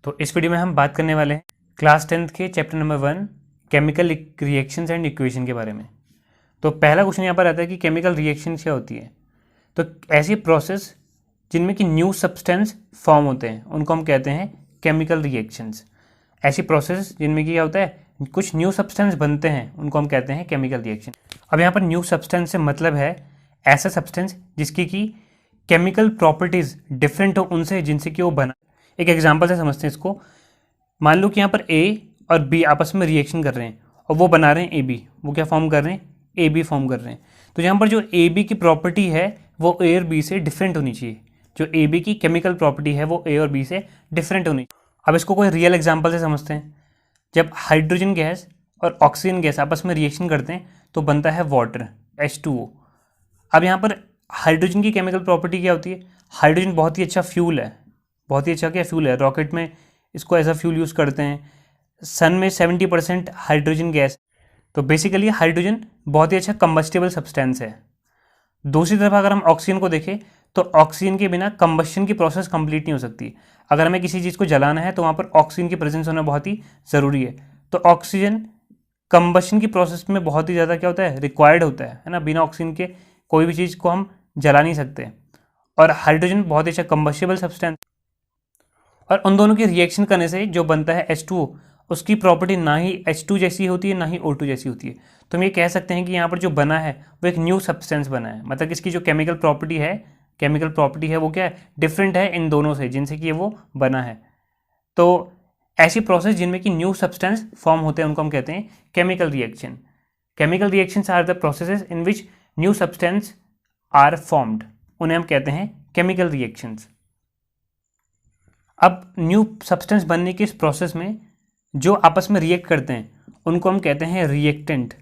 तो इस वीडियो में हम बात करने वाले हैं क्लास 10th के chapter number 1 chemical reactions and equation के बारे में। तो पहला क्वेश्चन यहाँ पर आता है कि केमिकल रिएक्शन क्या होती है। तो ऐसी प्रोसेस जिनमें कि न्यू सब्सटेंस फॉर्म होते हैं उनको हम कहते हैं केमिकल रिएक्शंस। ऐसी प्रोसेस जिनमें कि क्या होता है, कुछ न्यू सब्सटेंस बनते हैं उनको हम कहते हैं केमिकल रिएक्शन। अब यहाँ पर न्यू सब्सटेंस से मतलब है ऐसा सब्सटेंस जिसकी कि केमिकल प्रॉपर्टीज़ डिफरेंट हो उनसे जिनसे कि वो बना। एक एग्जांपल से समझते हैं इसको। मान लो कि यहाँ पर ए और बी आपस में रिएक्शन कर रहे हैं और वो बना रहे हैं ए बी। वो क्या फॉर्म कर रहे हैं? ए बी फॉर्म कर रहे हैं। तो यहाँ पर जो ए बी की प्रॉपर्टी है वो ए और बी से डिफरेंट होनी चाहिए। जो ए बी की केमिकल प्रॉपर्टी है वो ए और बी से डिफरेंट होनी चाहिए। अब इसको कोई रियल एग्जाम्पल से समझते हैं। जब हाइड्रोजन गैस और ऑक्सीजन गैस आपस में रिएक्शन करते हैं तो बनता है वाटर H2O। अब यहाँ पर हाइड्रोजन की केमिकल प्रॉपर्टी क्या होती है? हाइड्रोजन बहुत ही अच्छा फ्यूल है, बहुत ही अच्छा क्या फ्यूल है। रॉकेट में इसको एज अ फ्यूल यूज़ करते हैं। सन में 70% हाइड्रोजन गैस। तो बेसिकली हाइड्रोजन बहुत ही अच्छा कंबस्टेबल सब्सटेंस है। दूसरी तरफ अगर हम ऑक्सीजन को देखें तो ऑक्सीजन के बिना कंबशन की प्रोसेस कंप्लीट नहीं हो सकती। अगर हमें किसी चीज़ को जलाना है तो वहाँ पर ऑक्सीजन की प्रेजेंस होना बहुत ही ज़रूरी है। तो ऑक्सीजन कंबशन की प्रोसेस में बहुत ही ज़्यादा क्या होता है, रिक्वायर्ड होता है ना। बिना ऑक्सीजन के कोई भी चीज़ को हम जला नहीं सकते। और हाइड्रोजन बहुत ही अच्छा कंबस्टेबल सब्सटेंस। और उन दोनों की रिएक्शन करने से जो बनता है H2O, उसकी प्रॉपर्टी ना ही H2 जैसी होती है ना ही O2 जैसी होती है। तो हम ये कह सकते हैं कि यहाँ पर जो बना है वो एक न्यू सब्सटेंस बना है। मतलब इसकी जो केमिकल प्रॉपर्टी है वो क्या है, डिफरेंट है इन दोनों से जिनसे कि वो बना है। तो ऐसी प्रोसेस जिनमें कि न्यू सब्सटेंस फॉर्म होते हैं उनको हम कहते हैं chemical reaction. Chemical reactions are the processes in which new substance are formed, उन्हें हम कहते हैं केमिकल रिएक्शंस। अब न्यू सब्सटेंस बनने की इस प्रोसेस में जो आपस में रिएक्ट करते हैं उनको हम कहते हैं रिएक्टेंट।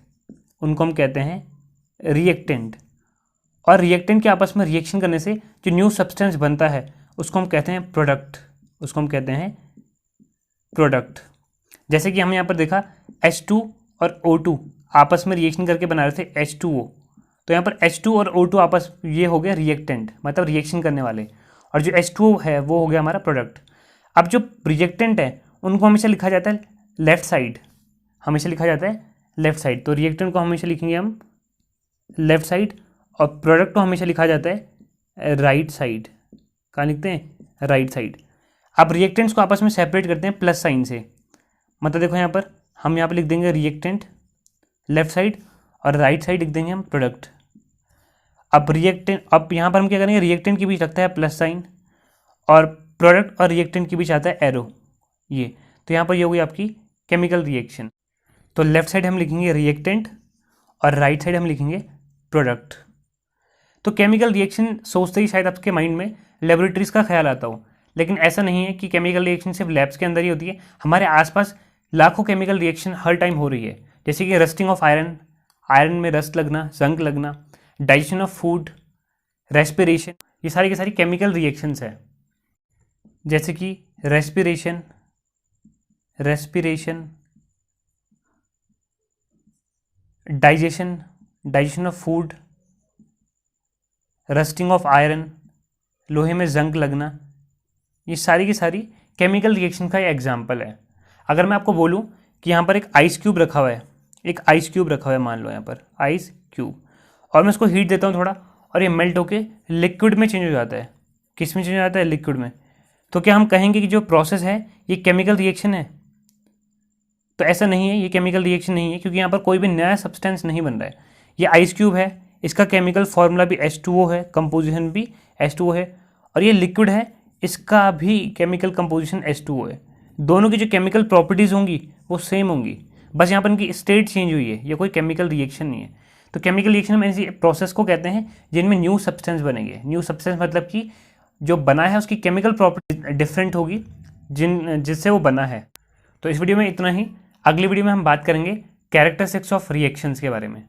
और रिएक्टेंट के आपस में रिएक्शन करने से जो न्यू सब्सटेंस बनता है उसको हम कहते हैं प्रोडक्ट। जैसे कि हमने यहाँ पर देखा H2 और O2 आपस में रिएक्शन करके बना रहे थे H2O। तो यहाँ पर H2 और O2 आपस ये हो गया रिएक्टेंट, मतलब रिएक्शन करने वाले। और जो H2O है वो हो गया हमारा प्रोडक्ट। अब जो रिएक्टेंट है उनको हमेशा लिखा जाता है लेफ्ट साइड। तो रिएक्टेंट को हमेशा लिखेंगे हम लेफ्ट साइड और प्रोडक्ट को हमेशा लिखा जाता है राइट साइड। कहाँ लिखते हैं? Right side. अब रिएक्टेंट्स को आपस में सेपरेट करते हैं प्लस साइन से। मतलब देखो यहाँ पर हम यहाँ पर लिख देंगे रिएक्टेंट लेफ्ट साइड और राइट साइड लिख देंगे हम प्रोडक्ट। अब यहाँ पर हम क्या करेंगे, रिएक्टेंट के बीच रखता है प्लस साइन और प्रोडक्ट और रिएक्टेंट के बीच आता है एरो ये। तो यहाँ पर ये होगी आपकी केमिकल रिएक्शन। तो लेफ्ट साइड हम लिखेंगे रिएक्टेंट और राइट साइड हम लिखेंगे प्रोडक्ट। तो केमिकल रिएक्शन सोचते ही शायद आपके माइंड में लेबोरेटरीज का ख्याल आता हो, लेकिन ऐसा नहीं है कि केमिकल रिएक्शन सिर्फ लैब्स के अंदर ही होती है। हमारे आसपास लाखों केमिकल रिएक्शन हर टाइम हो रही है। जैसे कि रस्टिंग ऑफ आयरन में रस्ट लगना, जंग लगना, डाइजेशन ऑफ फूड, रेस्पिरेशन, ये सारी की सारी केमिकल रिएक्शंस है। जैसे कि respiration, digestion of food, rusting of iron, लोहे में जंग लगना, ये सारी की सारी केमिकल रिएक्शन का ये एग्जाम्पल है। अगर मैं आपको बोलूँ कि यहाँ पर एक आइस क्यूब रखा हुआ है, मान लो यहाँ पर आइस क्यूब, और मैं इसको हीट देता हूँ थोड़ा और ये मेल्ट होके लिक्विड में चेंज हो जाता है। किस में चेंज हो जाता है? लिक्विड में। तो क्या हम कहेंगे कि जो प्रोसेस है ये केमिकल रिएक्शन है? तो ऐसा नहीं है, ये केमिकल रिएक्शन नहीं है, क्योंकि यहाँ पर कोई भी नया सब्सटेंस नहीं बन रहा है। ये आइस क्यूब है, इसका केमिकल फॉर्मूला भी H2O है, कंपोजिशन भी H2O है, और ये लिक्विड है, इसका भी केमिकल कंपोजिशन H2O है। दोनों की जो केमिकल प्रॉपर्टीज़ होंगी वो सेम होंगी, बस यहाँ पर इनकी स्टेट चेंज हुई है। ये कोई केमिकल रिएक्शन नहीं है। तो केमिकल रिएक्शन में ऐसी प्रोसेस को कहते हैं जिनमें न्यू सब्सटेंस बनेंगे। न्यू सब्सटेंस मतलब कि जो बना है उसकी केमिकल प्रॉपर्टी डिफरेंट होगी जिससे वो बना है। तो इस वीडियो में इतना ही। अगली वीडियो में हम बात करेंगे कैरेक्टरिस्टिक्स ऑफ रिएक्शंस के बारे में।